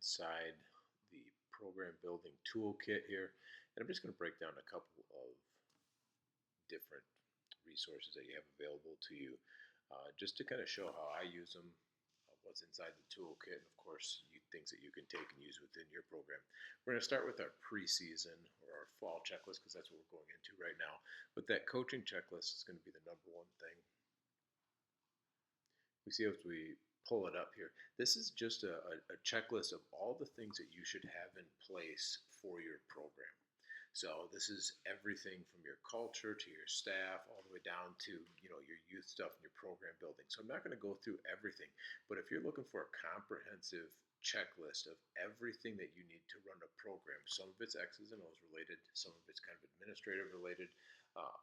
inside the Program Building Toolkit here, and I'm just going to break down a couple of different resources that you have available to you just to kind of show how I use them, what's inside the toolkit, and of course, things that you can take and use within your program. We're going to start with our preseason or our fall checklist because that's what we're going into right now. But that coaching checklist is going to be the number one thing. We see as we pull it up here, this is just a checklist of all the things that you should have in place for your program. So this is everything from your culture to your staff, all the way down to your youth stuff and your program building. So I'm not going to go through everything, but if you're looking for a comprehensive checklist of everything that you need to run a program, some of it's X's and O's related, some of it's kind of administrative related,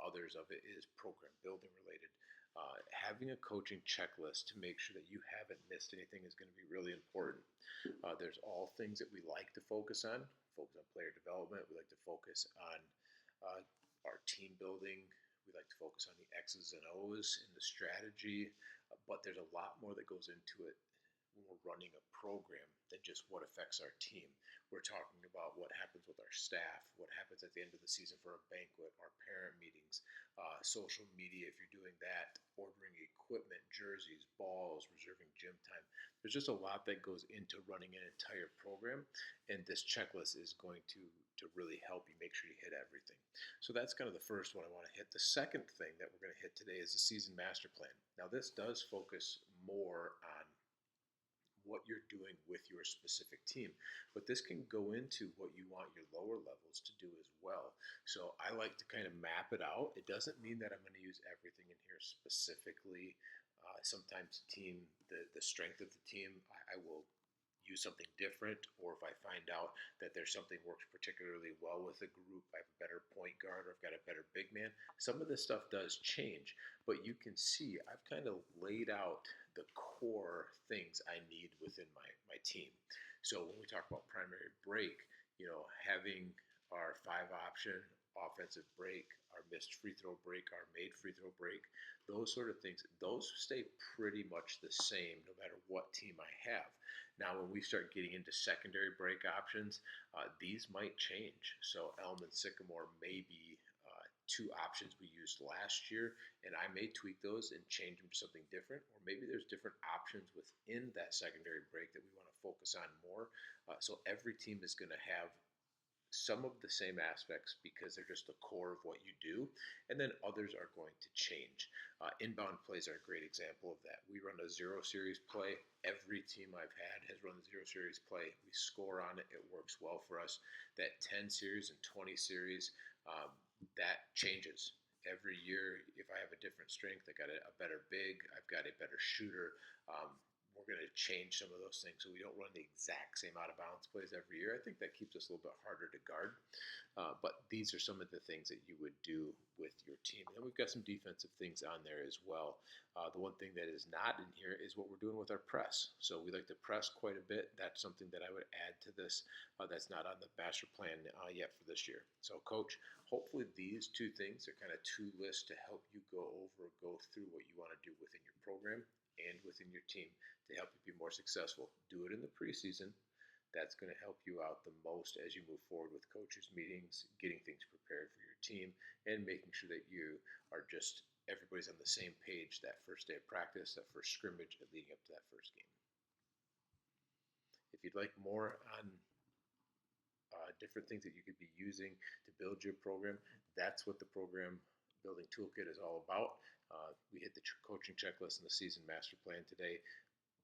others of it is program building related. Having a coaching checklist to make sure that you haven't missed anything is going to be really important. There's all things that we like to focus on player development. We like to focus on our team building. We like to focus on the X's and O's in the strategy, but there's a lot more that goes into it when we're running a program than just what affects our team. We're talking about what happens with our staff, what happens at the end of the season for a banquet, our parent meetings, social media if you're doing that, ordering equipment, jerseys, balls, reserving gym time. There's just a lot that goes into running an entire program, and this checklist is going to really help you make sure you hit everything. So that's kind of the first one I want to hit. The second thing that we're going to hit today is the season master plan. Now this does focus more on what you're doing with your specific team, but this can go into what you want your lower levels to do as well. So I like to kind of map it out. It doesn't mean that I'm going to use everything in here specifically. Sometimes the strength of the team, I will use something different, or if I find out that there's something works particularly well with a group, I have a better point guard or I've got a better big man. Some of this stuff does change, but you can see I've kind of laid out the core things I need within my team. So when we talk about primary break, having our 5-option offensive break, our missed free throw break, our made free throw break, those sort of things, those stay pretty much the same no matter what team I have. Now, when we start getting into secondary break options, these might change. So Elm and Sycamore may be 2 options we used last year, and I may tweak those and change them to something different, or maybe there's different options within that secondary break that we want to focus on more. So every team is going to have some of the same aspects because they're just the core of what you do, and then others are going to change. Inbound plays are a great example of that. We run a 0 series play. Every team I've had has run the 0 series play. We score on it. It works well for us. That 10 series and 20 series, that changes every year. If I have a different strength, I got a better big, I've got a better shooter. We're going to change some of those things so we don't run the exact same out of bounds plays every year. I think that keeps us a little bit harder to guard. But these are some of the things that you would do with your team. And we've got some defensive things on there as well. The one thing that is not in here is what we're doing with our press. So we like to press quite a bit. That's something that I would add to this that's not on the master plan yet for this year. So Coach, hopefully these 2 things are kind of 2 lists to help you go through what you want to do within your program and within your team to help you be more successful. Do it in the preseason. That's going to help you out the most as you move forward with coaches' meetings, getting things prepared for your team, and making sure that you are everybody's on the same page that first day of practice, that first scrimmage, and leading up to that first game. If you'd like more on different things that you could be using to build your program, that's what the Program Building Toolkit is all about. We hit the coaching checklist and the season master plan today.